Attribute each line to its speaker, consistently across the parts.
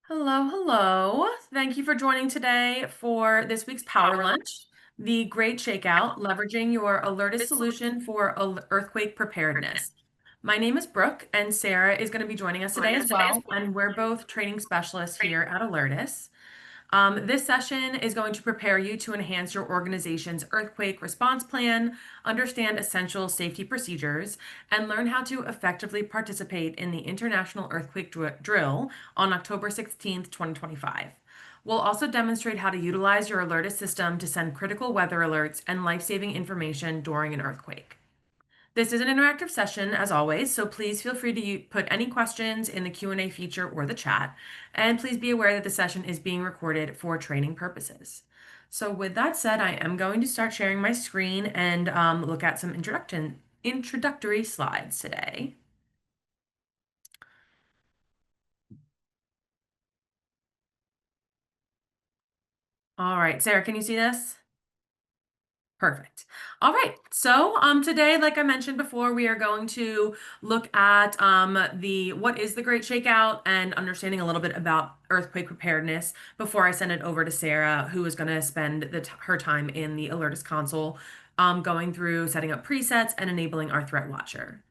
Speaker 1: Hello, hello. Thank you for joining today for this week's Power Lunch, the Great Shakeout, leveraging your Alertus solution for earthquake preparedness. My name is Brooke, and Sarah is going to be joining us today as well, and we're both training specialists here at Alertus. This session is going to prepare you to enhance your organization's earthquake response plan, understand essential safety procedures, and learn how to effectively participate in the International Earthquake Drill on October 16th, 2025. We'll also demonstrate how to utilize your Alertus system to send critical weather alerts and life-saving information during an earthquake. This is an interactive session as always, so please feel free to put any questions in the Q&A feature or the chat, and please be aware that the session is being recorded for training purposes. So with that said, I am going to start sharing my screen and look at some introductory slides today. All right, Sarah, can you see this? Perfect. All right. So today, like I mentioned before, we are going to look at the what is the Great Shakeout and understanding a little bit about earthquake preparedness before I send it over to Sarah, who is going to spend her time in the Alertus console, going through setting up presets and enabling our threat watcher.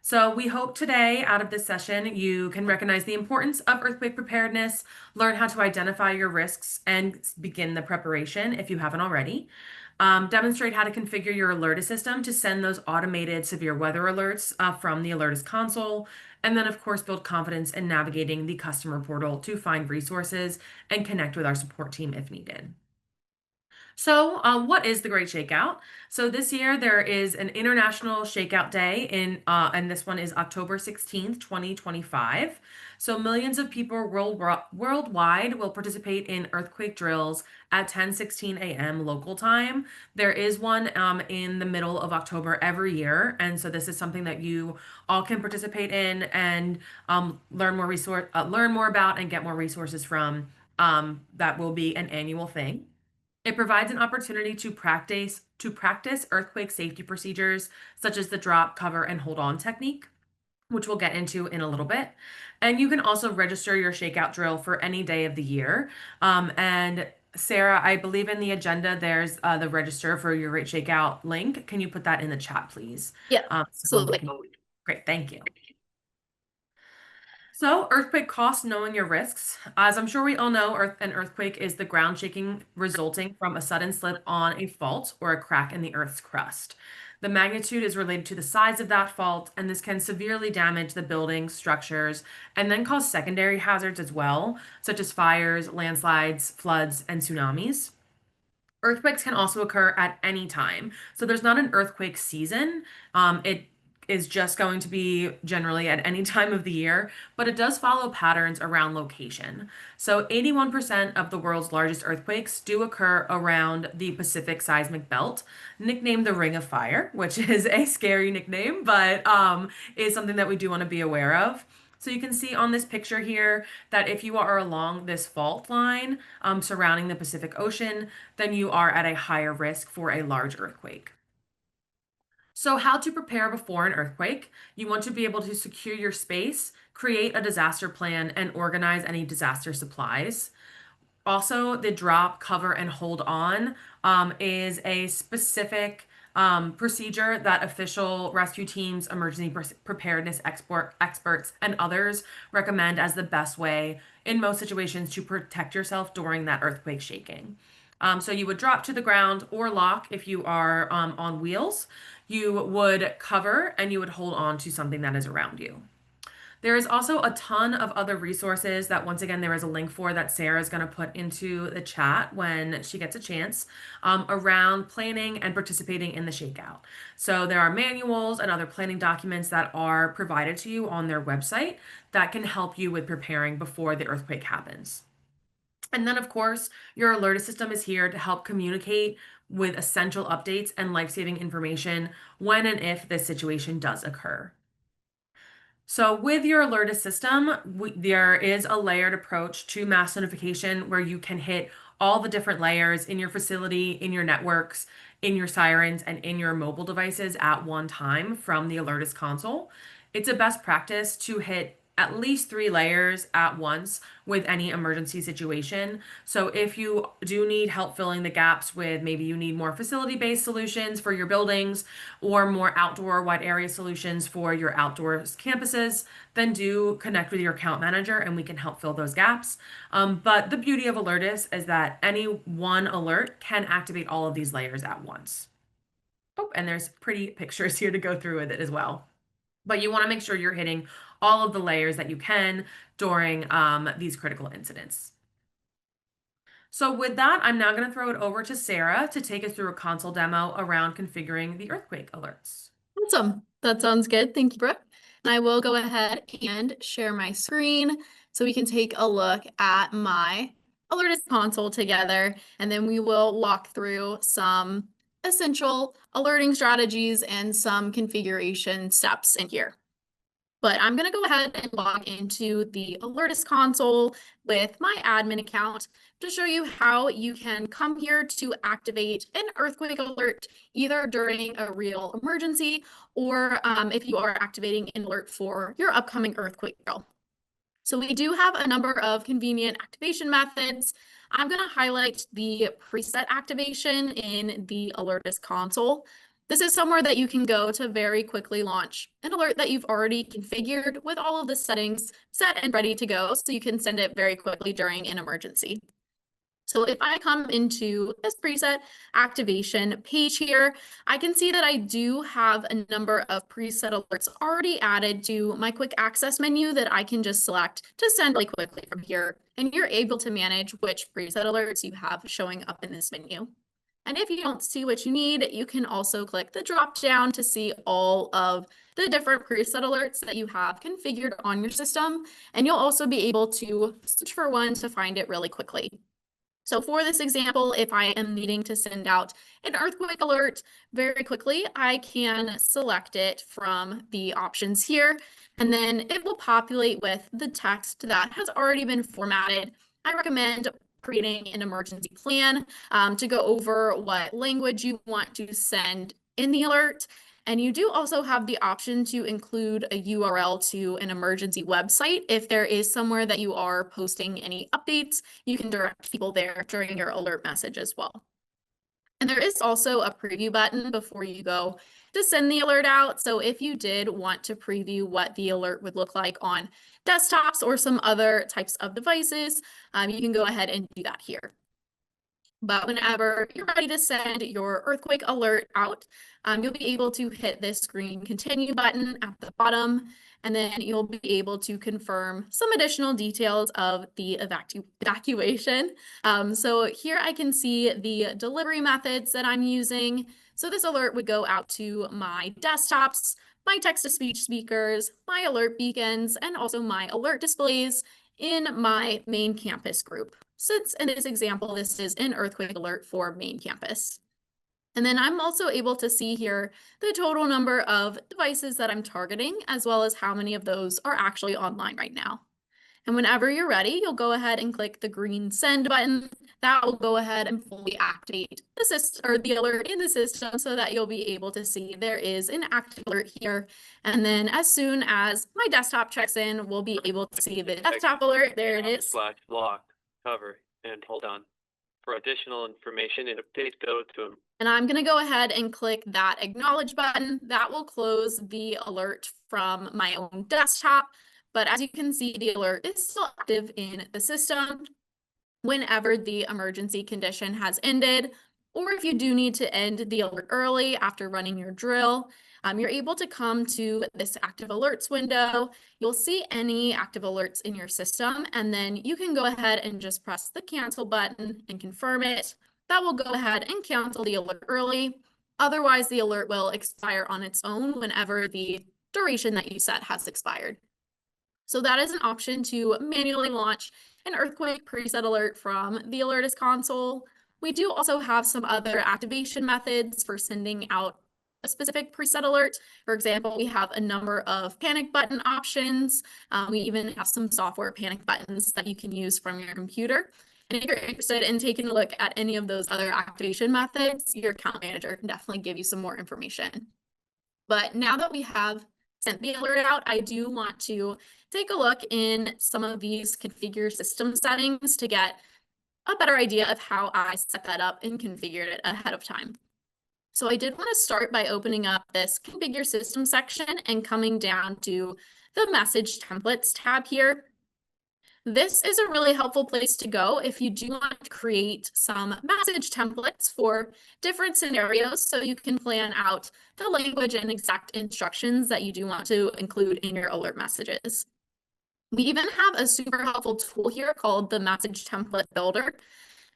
Speaker 1: So we hope today out of this session, you can recognize the importance of earthquake preparedness, learn how to identify your risks, and begin the preparation if you haven't already. Demonstrate how to configure your Alertus system to send those automated severe weather alerts from the Alertus console. And then, of course, build confidence in navigating the customer portal to find resources and connect with our support team if needed. So, what is the Great Shakeout? So this year there is an International Shakeout Day and this one is October 16th, 2025. So millions of people worldwide will participate in earthquake drills at 10:16 a.m. local time. There is one in the middle of October every year, and so this is something that you all can participate in and learn more about and get more resources from. That will be an annual thing. It provides an opportunity to practice earthquake safety procedures such as the drop, cover, and hold on technique, which we'll get into in a little bit. And you can also register your shakeout drill for any day of the year. And Sarah, I believe in the agenda there's the register for your Great Shakeout link. Can you put that in the chat, please?
Speaker 2: Yeah,
Speaker 1: So we
Speaker 2: absolutely.
Speaker 1: can. Great, thank you. So, earthquake costs, knowing your risks. As I'm sure we all know, an earthquake is the ground shaking resulting from a sudden slip on a fault or a crack in the Earth's crust. The magnitude is related to the size of that fault, and this can severely damage the buildings, structures, and then cause secondary hazards as well, such as fires, landslides, floods, and tsunamis. Earthquakes can also occur at any time. So there's not an earthquake season. It is just going to be generally at any time of the year, but it does follow patterns around location. So 81% of the world's largest earthquakes do occur around the Pacific seismic belt, nicknamed the Ring of Fire, which is a scary nickname, but is something that we do want to be aware of. So you can see on this picture here that if you are along this fault line surrounding the Pacific Ocean, then you are at a higher risk for a large earthquake. So, how to prepare before an earthquake? You want to be able to secure your space, create a disaster plan, and organize any disaster supplies. Also, the drop, cover, and hold on is a specific procedure that official rescue teams, emergency preparedness experts, and others recommend as the best way in most situations to protect yourself during that earthquake shaking. So you would drop to the ground or lock if you are on wheels. You would cover and you would hold on to something that is around you. There is also a ton of other resources that, once again, there is a link for that Sarah is going to put into the chat when she gets a chance around planning and participating in the shakeout. So there are manuals and other planning documents that are provided to you on their website that can help you with preparing before the earthquake happens. And then, of course, your Alertus system is here to help communicate with essential updates and life-saving information when and if this situation does occur. So with your Alertus system, there is a layered approach to mass notification where you can hit all the different layers in your facility, in your networks, in your sirens, and in your mobile devices at one time from the Alertus console. It's a best practice to hit at least 3 layers at once with any emergency situation. So if you do need help filling the gaps with maybe you need more facility-based solutions for your buildings or more outdoor wide area solutions for your outdoors campuses, then do connect with your account manager and we can help fill those gaps. But the beauty of Alertus is that any one alert can activate all of these layers at once. Oh, and there's pretty pictures here to go through with it as well. But you want to make sure you're hitting all of the layers that you can during these critical incidents. So with that, I'm now going to throw it over to Sarah to take us through a console demo around configuring the earthquake alerts.
Speaker 2: Awesome. That sounds good. Thank you, Brooke. And I will go ahead and share my screen so we can take a look at my Alertus console together, and then we will walk through some essential alerting strategies and some configuration steps in here. But I'm going to go ahead and log into the Alertus console with my admin account to show you how you can come here to activate an earthquake alert, either during a real emergency or if you are activating an alert for your upcoming earthquake drill. So we do have a number of convenient activation methods. I'm going to highlight the preset activation in the Alertus console. This is somewhere that you can go to very quickly launch an alert that you've already configured with all of the settings set and ready to go, so you can send it very quickly during an emergency. So if I come into this preset activation page here, I can see that I do have a number of preset alerts already added to my quick access menu that I can just select to send really quickly from here. And you're able to manage which preset alerts you have showing up in this menu. And if you don't see what you need, you can also click the drop down to see all of the different preset alerts that you have configured on your system. And you'll also be able to search for one to find it really quickly. So for this example, if I am needing to send out an earthquake alert very quickly, I can select it from the options here, and then it will populate with the text that has already been formatted. I recommend creating an emergency plan to go over what language you want to send in the alert. And you do also have the option to include a URL to an emergency website. If there is somewhere that you are posting any updates, you can direct people there during your alert message as well. And there is also a preview button before you go to send the alert out. So if you did want to preview what the alert would look like on desktops or some other types of devices, you can go ahead and do that here. But whenever you're ready to send your earthquake alert out, you'll be able to hit this green continue button at the bottom, and then you'll be able to confirm some additional details of the evacuation. So here I can see the delivery methods that I'm using. So this alert would go out to my desktops, my text-to-speech speakers, my alert beacons, and also my alert displays in my main campus group. Since in this example, this is an earthquake alert for main campus. And then I'm also able to see here the total number of devices that I'm targeting, as well as how many of those are actually online right now. And whenever you're ready, you'll go ahead and click the green send button. That will go ahead and fully activate the system or the alert in the system so that you'll be able to see there is an active alert here. And then as soon as my desktop checks in, we'll be able to see the desktop alert. There it is.
Speaker 3: /lock cover and hold on. For additional information and updates, go to.
Speaker 2: And I'm going to go ahead and click that acknowledge button. That will close the alert from my own desktop. But as you can see, the alert is still active in the system whenever the emergency condition has ended, or if you do need to end the alert early after running your drill, you're able to come to this active alerts window. You'll see any active alerts in your system, and then you can go ahead and just press the cancel button and confirm it. That will go ahead and cancel the alert early. Otherwise, the alert will expire on its own whenever the duration that you set has expired. So that is an option to manually launch an earthquake preset alert from the Alertus console. We do also have some other activation methods for sending out a specific preset alert. For example, we have a number of panic button options. We even have some software panic buttons that you can use from your computer. And if you're interested in taking a look at any of those other activation methods, your account manager can definitely give you some more information. But now that we have sent the alert out, I do want to take a look in some of these configure system settings to get a better idea of how I set that up and configured it ahead of time. So I did want to start by opening up this configure system section and coming down to the message templates tab here. This is a really helpful place to go if you do want to create some message templates for different scenarios, so you can plan out the language and exact instructions that you do want to include in your alert messages. We even have a super helpful tool here called the Message Template Builder.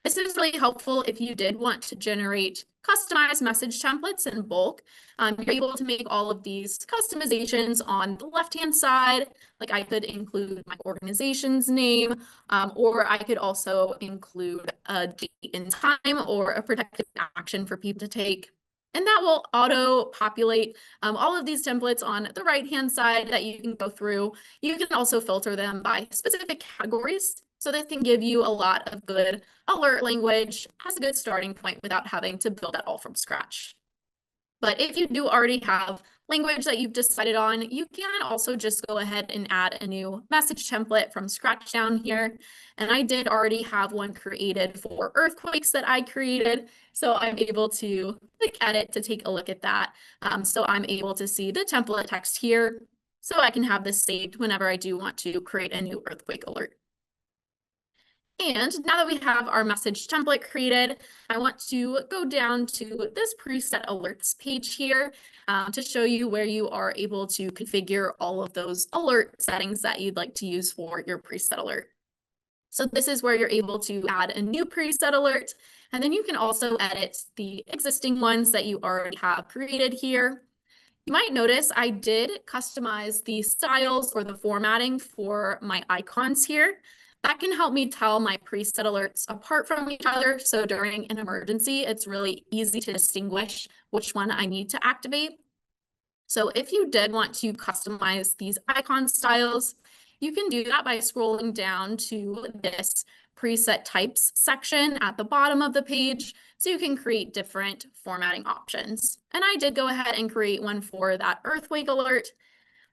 Speaker 2: This is really helpful if you did want to generate customized message templates in bulk. You're able to make all of these customizations on the left-hand side. Like I could include my organization's name, or I could also include a date and time or a protected action for people to take. And that will auto-populate all of these templates on the right-hand side that you can go through. You can also filter them by specific categories. So this can give you a lot of good alert language as a good starting point without having to build that all from scratch. But if you do already have language that you've decided on, you can also just go ahead and add a new message template from scratch down here. And I did already have one created for earthquakes that I created. So I'm able to click edit to take a look at that. So I'm able to see the template text here. So I can have this saved whenever I do want to create a new earthquake alert. And now that we have our message template created, I want to go down to this preset alerts page here to show you where you are able to configure all of those alert settings that you'd like to use for your preset alert. So this is where you're able to add a new preset alert, and then you can also edit the existing ones that you already have created here. You might notice I did customize the styles or the formatting for my icons here. That can help me tell my preset alerts apart from each other. So during an emergency, it's really easy to distinguish which one I need to activate. So if you did want to customize these icon styles, you can do that by scrolling down to this preset types section at the bottom of the page, so you can create different formatting options. And I did go ahead and create one for that earthquake alert.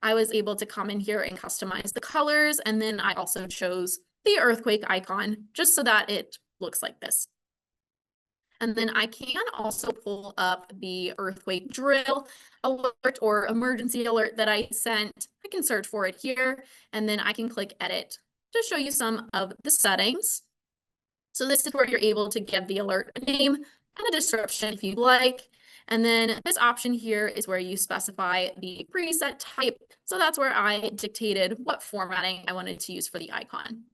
Speaker 2: I was able to come in here and customize the colors, and then I also chose the earthquake icon just so that it looks like this. And then I can also pull up the earthquake drill alert or emergency alert that I sent. I can search for it here, and then I can click edit to show you some of the settings. So this is where you're able to give the alert a name and a description if you'd like. And then this option here is where you specify the preset type. So that's where I dictated what formatting I wanted to use for the icon.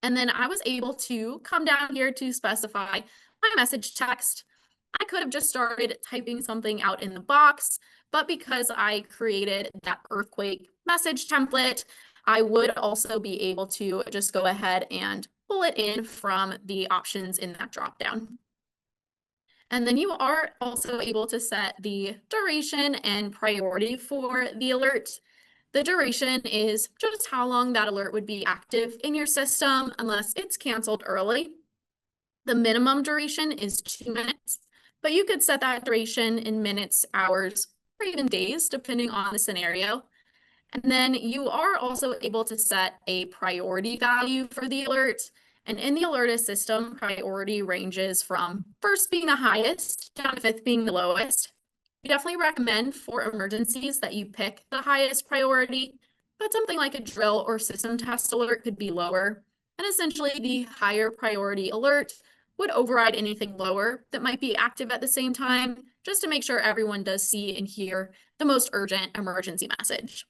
Speaker 2: And then I was able to come down here to specify my message text. I could have just started typing something out in the box, but because I created that earthquake message template, I would also be able to just go ahead and pull it in from the options in that dropdown. And then you are also able to set the duration and priority for the alert. The duration is just how long that alert would be active in your system unless it's canceled early. The minimum duration is 2 minutes, but you could set that duration in minutes, hours, or even days, depending on the scenario. And then you are also able to set a priority value for the alert. And in the Alertus system, priority ranges from first being the highest down to fifth being the lowest. We definitely recommend for emergencies that you pick the highest priority, but something like a drill or system test alert could be lower. And essentially the higher priority alert would override anything lower that might be active at the same time, just to make sure everyone does see and hear the most urgent emergency message.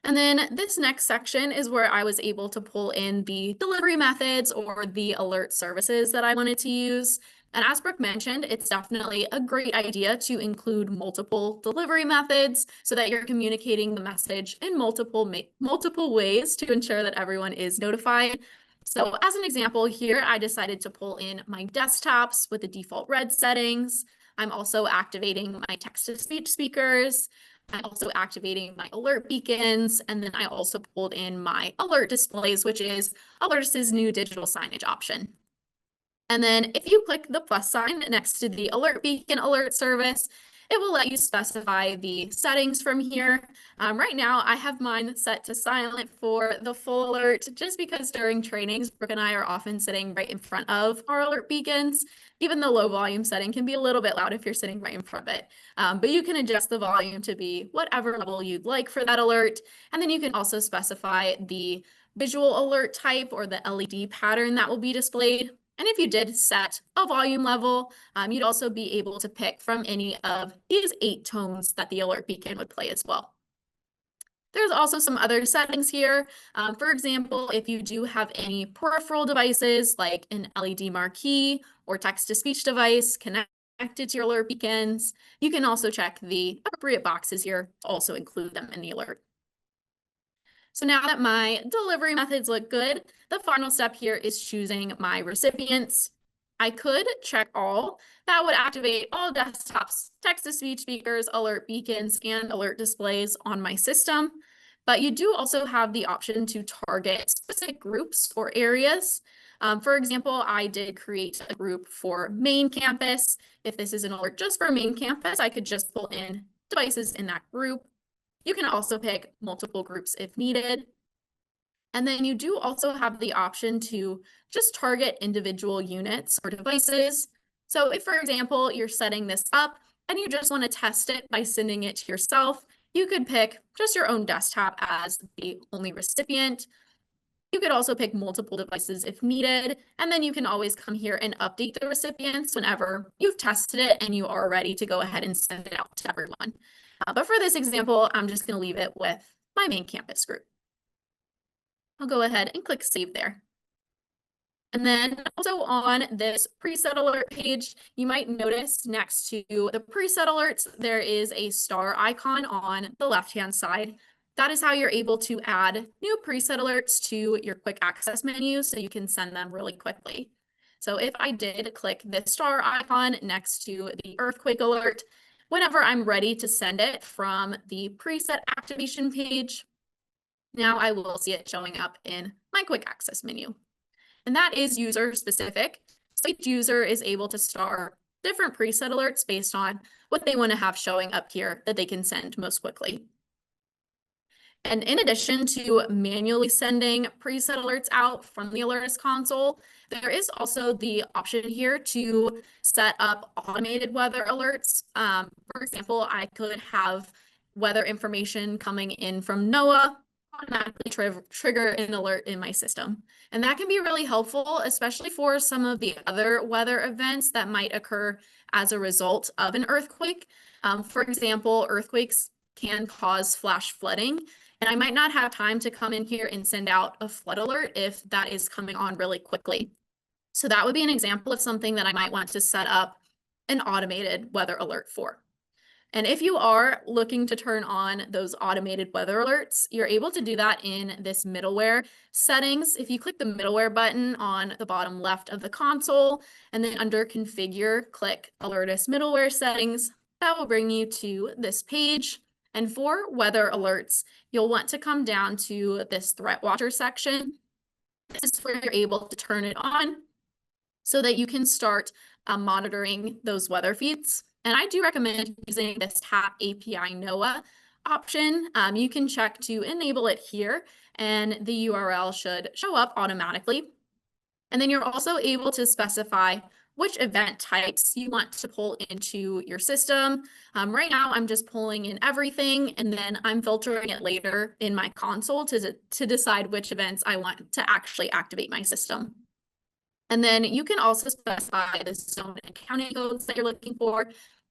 Speaker 2: And then this next section is where I was able to pull in the delivery methods or the alert services that I wanted to use. And as Brooke mentioned, it's definitely a great idea to include multiple delivery methods so that you're communicating the message in multiple ways to ensure that everyone is notified. So as an example here, I decided to pull in my desktops with the default red settings. I'm also activating my text-to-speech speakers. I'm also activating my alert beacons, and then I also pulled in my alert displays, which is Alertus's new digital signage option. And then if you click the plus sign next to the alert beacon alert service, it will let you specify the settings from here. Right now, I have mine set to silent for the full alert, just because during trainings, Brooke and I are often sitting right in front of our alert beacons. Even the low volume setting can be a little bit loud if you're sitting right in front of it. But you can adjust the volume to be whatever level you'd like for that alert. And then you can also specify the visual alert type or the LED pattern that will be displayed. And if you did set a volume level, you'd also be able to pick from any of these 8 tones that the alert beacon would play as well. There's also some other settings here. For example, if you do have any peripheral devices like an LED marquee or text-to-speech device connected to your alert beacons, you can also check the appropriate boxes here to also include them in the alert. So now that my delivery methods look good, the final step here is choosing my recipients. I could check all. That would activate all desktops, text-to-speech speakers, alert beacons, and alert displays on my system. But you do also have the option to target specific groups or areas. For example, I did create a group for main campus. If this is an alert just for main campus, I could just pull in devices in that group. You can also pick multiple groups if needed. And then you do also have the option to just target individual units or devices. So if, for example, you're setting this up and you just want to test it by sending it to yourself, you could pick just your own desktop as the only recipient. You could also pick multiple devices if needed, and then you can always come here and update the recipients whenever you've tested it and you are ready to go ahead and send it out to everyone. But for this example, I'm just going to leave it with my main campus group. I'll go ahead and click Save there. And then also on this preset alert page, you might notice next to the preset alerts, there is a star icon on the left-hand side. That is how you're able to add new preset alerts to your quick access menu so you can send them really quickly. So if I did click this star icon next to the earthquake alert, whenever I'm ready to send it from the preset activation page, now I will see it showing up in my quick access menu. And that is user specific. So each user is able to star different preset alerts based on what they want to have showing up here that they can send most quickly. And in addition to manually sending preset alerts out from the Alertus console, there is also the option here to set up automated weather alerts. For example, I could have weather information coming in from NOAA automatically trigger an alert in my system. And that can be really helpful, especially for some of the other weather events that might occur as a result of an earthquake. For example, earthquakes can cause flash flooding. And I might not have time to come in here and send out a flood alert if that is coming on really quickly. So that would be an example of something that I might want to set up an automated weather alert for. And if you are looking to turn on those automated weather alerts, you're able to do that in this middleware settings. If you click the middleware button on the bottom left of the console, and then under configure, click Alertus middleware settings, that will bring you to this page. And for weather alerts, you'll want to come down to this threat watcher section. This is where you're able to turn it on so that you can start monitoring those weather feeds. And I do recommend using this Tap API NOAA option. You can check to enable it here, and the URL should show up automatically. And then you're also able to specify which event types you want to pull into your system. Right now, I'm just pulling in everything, and then I'm filtering it later in my console to decide which events I want to actually activate my system. And then you can also specify the zone and county codes that you're looking for.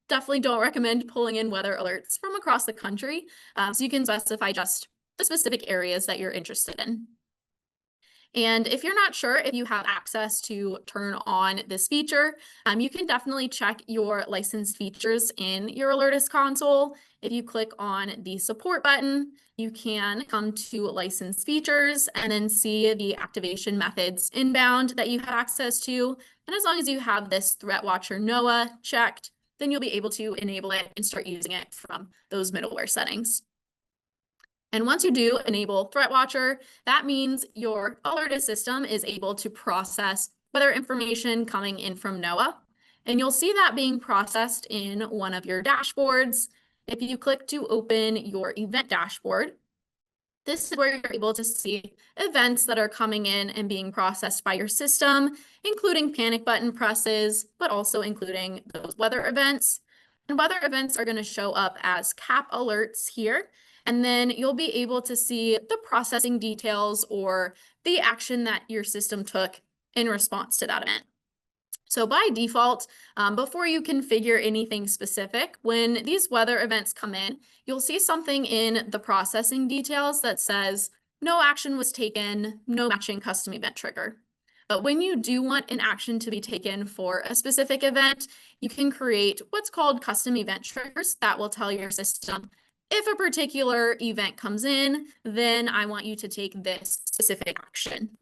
Speaker 2: Definitely don't recommend pulling in weather alerts from across the country. So you can specify just the specific areas that you're interested in. And if you're not sure if you have access to turn on this feature, you can definitely check your licensed features in your Alertus console. If you click on the support button, you can come to licensed features and then see the activation methods inbound that you have access to. And as long as you have this Threat Watcher NOAA checked, then you'll be able to enable it and start using it from those middleware settings. And once you do enable Threat Watcher, that means your Alertus system is able to process weather information coming in from NOAA. And you'll see that being processed in one of your dashboards. If you click to open your event dashboard, this is where you're able to see events that are coming in and being processed by your system, including panic button presses, but also including those weather events. And weather events are going to show up as cap alerts here. And then you'll be able to see the processing details or the action that your system took in response to that event. So by default, before you configure anything specific, when these weather events come in, you'll see something in the processing details that says no action was taken, no matching custom event trigger. But when you do want an action to be taken for a specific event, you can create what's called custom event triggers that will tell your system, if a particular event comes in, then I want you to take this specific action.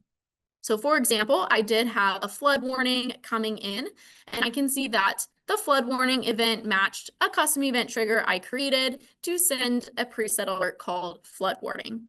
Speaker 2: So for example, I did have a flood warning coming in, and I can see that the flood warning event matched a custom event trigger I created to send a preset alert called flood warning.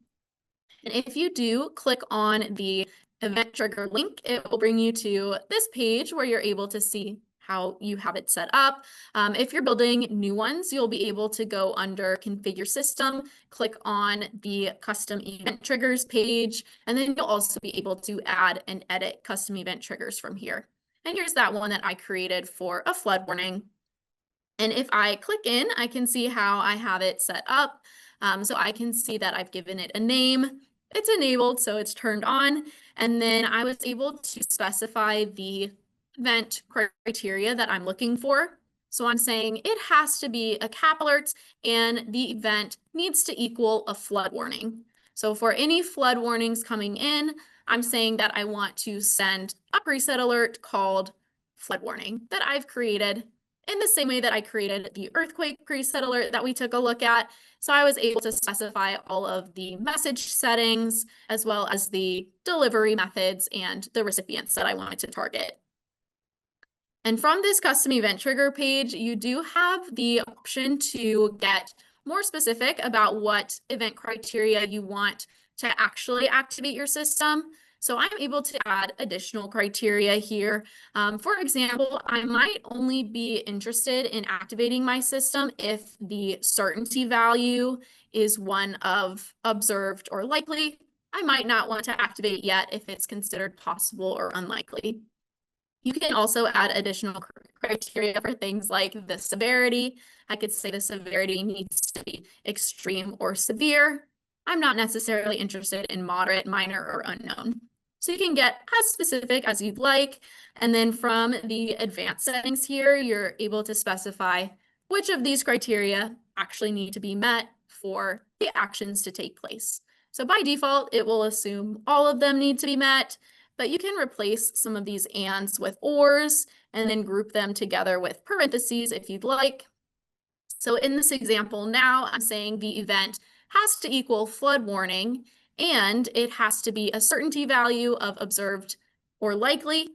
Speaker 2: And if you do click on the event trigger link, it will bring you to this page where you're able to see how you have it set up. If you're building new ones, you'll be able to go under Configure System, click on the Custom Event Triggers page, and then you'll also be able to add and edit custom event triggers from here. And here's that one that I created for a flood warning. And if I click in, I can see how I have it set up. So I can see that I've given it a name. It's enabled, so it's turned on. And then I was able to specify the event criteria that I'm looking for. So I'm saying it has to be a cap alert and the event needs to equal a flood warning. So for any flood warnings coming in, I'm saying that I want to send a preset alert called flood warning that I've created in the same way that I created the earthquake preset alert that we took a look at. So I was able to specify all of the message settings as well as the delivery methods and the recipients that I wanted to target. And from this custom event trigger page, you do have the option to get more specific about what event criteria you want to actually activate your system. So I'm able to add additional criteria here. For example, I might only be interested in activating my system if the certainty value is one of observed or likely. I might not want to activate yet if it's considered possible or unlikely. You can also add additional criteria for things like the severity. I could say the severity needs to be extreme or severe. I'm not necessarily interested in moderate, minor, or unknown. So you can get as specific as you'd like. And then from the advanced settings here, you're able to specify which of these criteria actually need to be met for the actions to take place. So by default, it will assume all of them need to be met, but you can replace some of these ands with ors and then group them together with parentheses if you'd like. So in this example now, I'm saying the event has to equal flood warning, and it has to be a certainty value of observed or likely,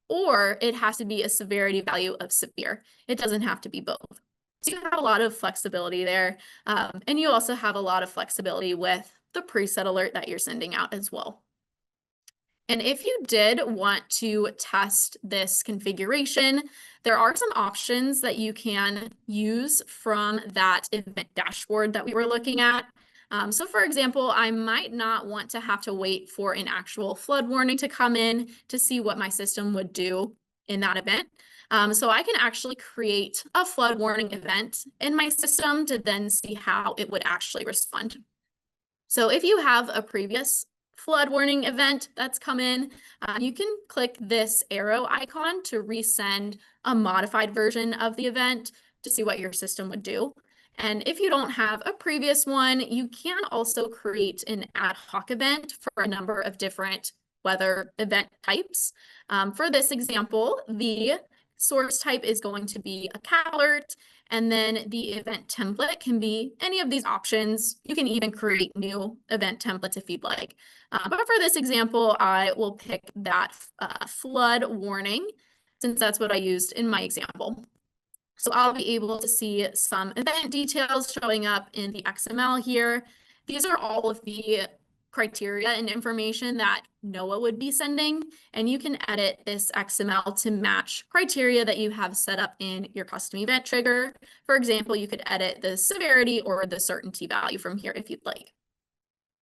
Speaker 2: or it has to be a severity value of severe. It doesn't have to be both. So you have a lot of flexibility there, and you also have a lot of flexibility with the preset alert that you're sending out as well. And if you did want to test this configuration, there are some options that you can use from that event dashboard that we were looking at. So for example, I might not want to have to wait for an actual flood warning to come in to see what my system would do in that event. So I can actually create a flood warning event in my system to then see how it would actually respond. So if you have a previous flood warning event that's come in, you can click this arrow icon to resend a modified version of the event to see what your system would do. And if you don't have a previous one, you can also create an ad hoc event for a number of different weather event types. For this example, the source type is going to be a cap alert, and then the event template can be any of these options. You can even create new event templates if you'd like. But for this example, I will pick that flood warning, since that's what I used in my example. So I'll be able to see some event details showing up in the XML here. These are all of the criteria and information that NOAA would be sending, and you can edit this XML to match criteria that you have set up in your custom event trigger. For example, you could edit the severity or the certainty value from here if you'd like.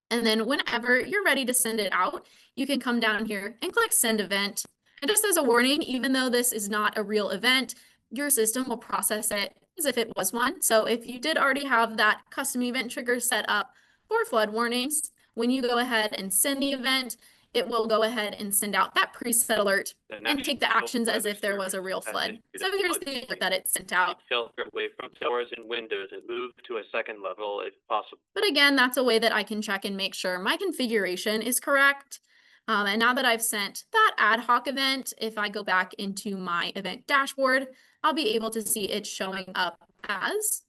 Speaker 2: And then whenever you're ready to send it out, you can come down here and click Send Event. And just as a warning, even though this is not a real event, your system will process it as if it was one. So if you did already have that custom event trigger set up for flood warnings, when you go ahead and send the event, it will go ahead and send out that preset alert and take the actions as if there was a real flood. So here's the alert that it sent out.
Speaker 3: Shelter away from doors and windows and move to a second level if possible.
Speaker 2: But again, that's a way that I can check and make sure my configuration is correct. And now that I've sent that ad hoc event, if I go back into my event dashboard, I'll be able to see it showing up as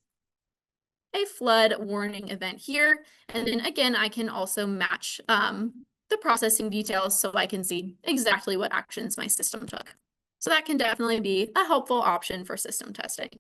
Speaker 2: a flood warning event here. And then again, I can also match the processing details so I can see exactly what actions my system took. So that can definitely be a helpful option for system testing.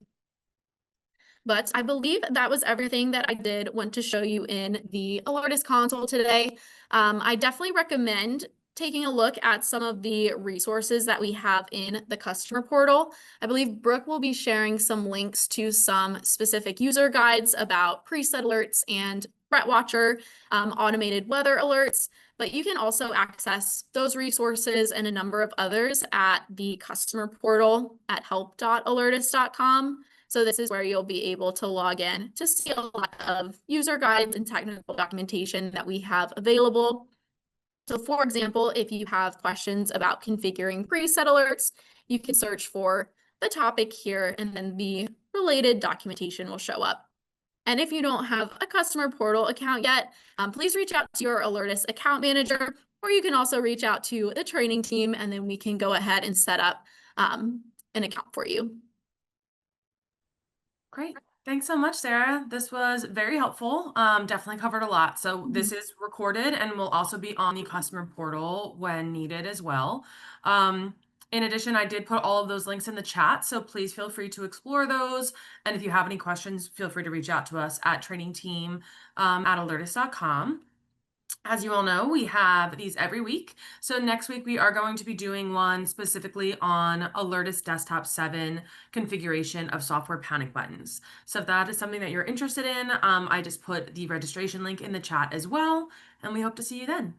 Speaker 2: But I believe that was everything that I did want to show you in the Alertus console today. I definitely recommend taking a look at some of the resources that we have in the customer portal. I believe Brooke will be sharing some links to some specific user guides about preset alerts and threat watcher automated weather alerts, but you can also access those resources and a number of others at the customer portal at help.alertus.com. So this is where you'll be able to log in to see a lot of user guides and technical documentation that we have available. So for example, if you have questions about configuring preset alerts, you can search for the topic here and then the related documentation will show up. And if you don't have a customer portal account yet, please reach out to your Alertus account manager, or you can also reach out to the training team and then we can go ahead and set up an account for you.
Speaker 1: Great. Thanks so much, Sarah. This was very helpful. Definitely covered a lot. So this is recorded and will also be on the customer portal when needed as well. In addition, I did put all of those links in the chat, so please feel free to explore those. And if you have any questions, feel free to reach out to us at trainingteam at alertus.com. As you all know, we have these every week. So next week, we are going to be doing one specifically on Alertus Desktop 7 configuration of software panic buttons. So if that is something that you're interested in, I just put the registration link in the chat as well, and we hope to see you then.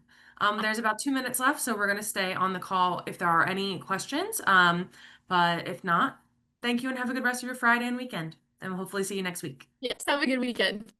Speaker 1: There's about 2 minutes left, so we're going to stay on the call if there are any questions. But if not, thank you and have a good rest of your Friday and weekend, and we'll hopefully see you next week.
Speaker 2: Yes, have a good weekend.